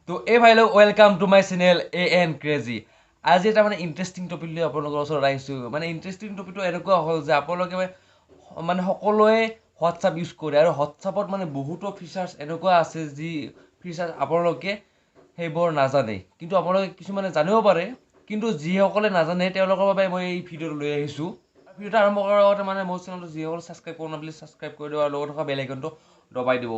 তো এই ভাই লোক welcome to my channel A N crazy. আজি এটা মানে ইণ্টাৰেষ্টিং টপিক লৈ আপোনালোকৰ ওচৰত আহিছোঁ। মানে ইণ্টাৰেষ্টিং টপিকটো এনেকুৱা হ'ল যে আপোনালোকে মানে সকলোৱে হোৱাটছআপ ইউজ কৰে আৰু হোৱাটছআপত মানে বহুতো ফিচাৰ্ছ এনেকুৱা আছে যি ফিচাৰ্ছ আপোনালোকে সেইবোৰ নাজানে, কিন্তু আপোনালোকে কিছুমানে জানিব পাৰে। কিন্তু যিসকলে নাজানে তেওঁলোকৰ বাবে মই এই ভিডিঅ'টো লৈ আহিছোঁ। ভিডিঅ'টো আৰম্ভ কৰাৰ আগতে মানে মোৰ চেনেলটো যিসকলে ছাবস্ক্ৰাইব কৰা নাই বুলি ছাবস্ক্ৰাইব কৰি দিব আৰু লগত থকা বেল আইকনটো দবাই দিব।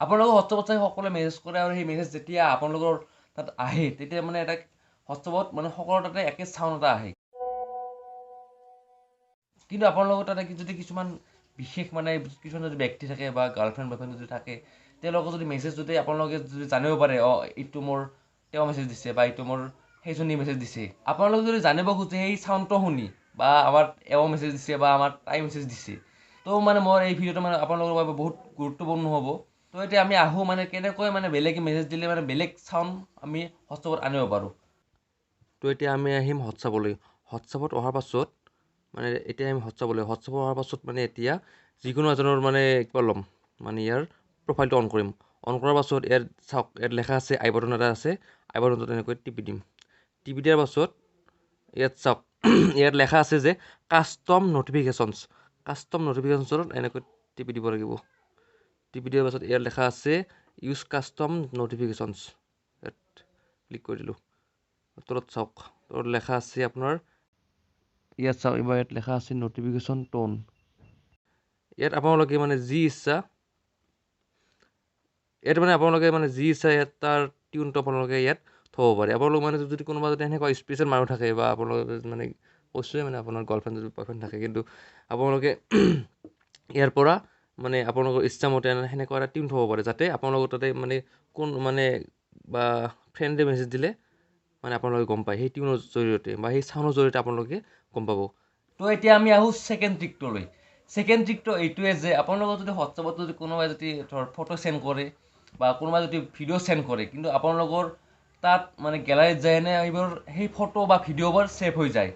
আপোনালোকৰ হোৱাটছআপত চাই সকলোৱে মেছেজ কৰে আৰু সেই মেছেজ যেতিয়া আপোনালোকৰ তাত আহে তেতিয়া মানে এটা হোৱাটছআপত মানে সকলোৰে তাতে একে চাউণ্ড এটা আহে। কিন্তু আপোনালোকৰ তাতে যদি কিছুমান বিশেষ মানে কিছুমান যদি ব্যক্তি থাকে বা গাৰ্লফ্ৰেণ্ড বয়ফ্ৰেণ্ড যদি থাকে, তেওঁলোকৰ যদি মেছেজ যদি আপোনালোকে যদি জানিব পাৰে, এইটো মোৰ তেওঁ মেছেজ দিছে বা এইটো মোৰ সেইজনী মেছেজ দিছে, আপোনালোকে যদি জানিব খোজে সেই চাউণ্ডটো শুনি বা আমাৰ এওঁ মেছেজ দিছে বা আমাৰ তাই মেছেজ দিছে, তো মানে মোৰ এই ভিডিঅ'টো মানে আপোনালোকৰ বাবে বহুত গুৰুত্বপূৰ্ণ হ'ব। তো এতিয়া আমি আহোঁ মানে কেনেকৈ মানে বেলেগে মেছেজ দিলে মানে বেলেগ চাউণ্ড আমি হোৱাটছআপত আনিব পাৰোঁ। তো এতিয়া আমি আহিম হোৱাটছআপলৈ। হোৱাটছআপত অহাৰ পাছত মানে এতিয়া আমি হোৱাটছআপত অহাৰ পাছত মানে এতিয়া যিকোনো এজনৰ মানে কিবা ল'ম, মানে ইয়াৰ প্ৰফাইলটো অন কৰিম। অন কৰাৰ পাছত ইয়াত চাওক, ইয়াত লেখা আছে আই বাটন এটা আছে, আই বাটনটোত এনেকৈ টিপি দিম। টিপি দিয়াৰ পাছত ইয়াত চাওক ইয়াত লেখা আছে যে কাষ্টম নটিফিকেশ্যনছত এনেকৈ টিপি দিব লাগিব। টিপি দিয়াৰ পাছত ইয়াত লেখা আছে ইউজ কাষ্টম নটিফিকেশ্যনছ, ইয়াত ক্লিক কৰি দিলোঁ। তলত চাওক, তলত লেখা আছে আপোনাৰ, ইয়াত চাওক এইবাৰ ইয়াত লেখা আছে নটিফিকেশ্যন টোন। ইয়াত আপোনালোকে মানে যি ইচ্ছা ইয়াত তাৰ টিউনটো আপোনালোকে ইয়াত থ'ব পাৰে। আপোনালোক মানে যদি কোনোবা যদি এনেকুৱা স্পেচিয়েল মানুহ থাকে বা আপোনালোকে মানে কৈছোঁৱে মানে আপোনাৰ গাৰ্লফ্ৰেণ্ড যদি বয়ফ্ৰেণ্ড থাকে, কিন্তু আপোনালোকে ইয়াৰ পৰা মানে আপোনালোকৰ ইচ্ছামতে সেনেকুৱা এটা টিউন থ'ব পাৰে, যাতে আপোনালোকৰ তাতে মানে কোন মানে বা ফ্ৰেণ্ডে মেছেজ দিলে মানে আপোনালোকে গম পায় সেই টিউনৰ জৰিয়তে বা সেই চাউণ্ডৰ জৰিয়তে আপোনালোকে গম পাব। তো এতিয়া আমি আহোঁ ছেকেণ্ড ট্ৰিকটোলৈ। ছেকেণ্ড ট্ৰিকটো এইটোৱে যে আপোনালোকৰ যদি হোৱাটছআপত যদি কোনোবাই যদি ধৰ ফটো চেণ্ড কৰে বা কোনোবাই যদি ভিডিঅ' চেণ্ড কৰে, কিন্তু আপোনালোকৰ তাত মানে গেলাৰীত যায় এনে এইবোৰ সেই ফটো বা ভিডিঅ'বোৰ ছেভ হৈ যায়,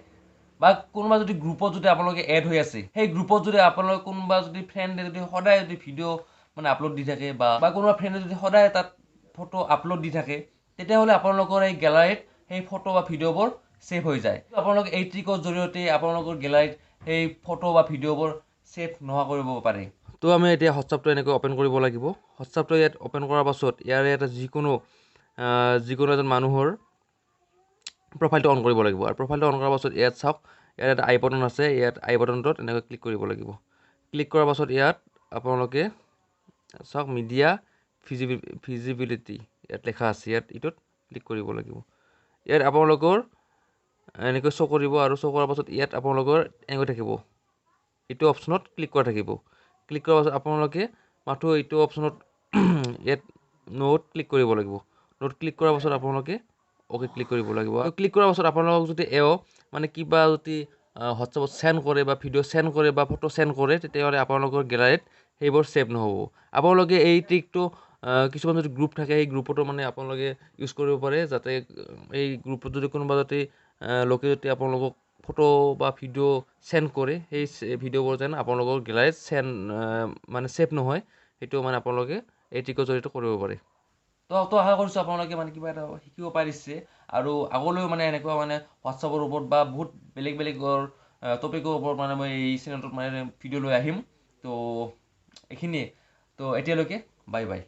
বা কোনোবা যদি গ্ৰুপত যদি আপোনালোকে এড হৈ আছে, সেই গ্ৰুপত যদি আপোনালোকে কোনোবা যদি ফ্ৰেণ্ডে যদি সদায় যদি ভিডিঅ' মানে আপলোড দি থাকে বা কোনোবা ফ্ৰেণ্ডে যদি সদায় তাত ফটো আপলোড দি থাকে, তেতিয়াহ'লে আপোনালোকৰ এই গেলাৰীত সেই ফটো বা ভিডিঅ'বোৰ ছেভ হৈ যায়। আপোনালোকে এই ট্ৰিকৰ জৰিয়তে আপোনালোকৰ গেলাৰীত সেই ফটো বা ভিডিঅ'বোৰ ছেভ নোহোৱা কৰিব পাৰে। তো আমি এতিয়া হোৱাটছআপটো এনেকৈ অ'পেন কৰিব লাগিব। হোৱাটছআপটো ইয়াত অ'পেন কৰাৰ পাছত ইয়াৰে এটা যিকোনো এজন মানুহৰ প্ৰফাইলটো অন কৰিব লাগিব। আৰু প্ৰফাইলটো অন কৰাৰ পাছত ইয়াত চাওক, ইয়াত এটা আই বাটন আছে, ইয়াত আই বাটনটোত এনেকৈ ক্লিক কৰিব লাগিব। ক্লিক কৰাৰ পাছত ইয়াত আপোনালোকে চাওক মিডিয়া ভিজিবিলিটি ইয়াত লেখা আছে, এইটোত ক্লিক কৰিব লাগিব। ইয়াত আপোনালোকৰ এনেকৈ শ্ব' কৰিব আৰু শ্ব' কৰাৰ পাছত ইয়াত আপোনালোকৰ এনেকৈ থাকিব, এইটো অপশ্যনত ক্লিক কৰা থাকিব। ক্লিক কৰাৰ পাছত আপোনালোকে মাথো এইটো অপশ্যনত ইয়াত নোট ক্লিক কৰিব লাগিব। নোট ক্লিক কৰাৰ পাছত আপোনালোকে অ'কে ক্লিক কৰিব লাগিব। আৰু ক্লিক কৰাৰ পাছত আপোনালোকক যদি মানে কিবা যদি হোৱাটছআপত চেণ্ড কৰে বা ভিডিঅ' চেণ্ড কৰে বা ফটো চেণ্ড কৰে, তেতিয়াহ'লে আপোনালোকৰ গেলাৰীত সেইবোৰ ছেভ নহ'ব। আপোনালোকে এই ট্ৰিকটো কিছুমান যদি গ্ৰুপ থাকে সেই গ্ৰুপতো মানে আপোনালোকে ইউজ কৰিব পাৰে, যাতে এই গ্ৰুপত যদি কোনোবা যদি লোকে যদি আপোনালোকক ফটো বা ভিডিঅ' চেণ্ড কৰে, সেই ভিডিঅ'বোৰ যেন আপোনালোকৰ গেলাৰীত মানে ছেভ নহয়, সেইটো মানে আপোনালোকে এই ট্ৰিকৰ জৰিয়তে কৰিব পাৰে। তো আশা কৰিছোঁ আপোনালোকে মানে কিবা এটা শিকিব পাৰিছে, আৰু আগলৈও মানে এনেকুৱা মানে হোৱাটছআপৰ ওপৰত বা বহুত বেলেগৰ টপিকৰ ওপৰত মানে মই এই চেনেলটোত মানে ভিডিঅ' লৈ আহিম। তো এইখিনিয়ে। তো এতিয়ালৈকে বাই বাই।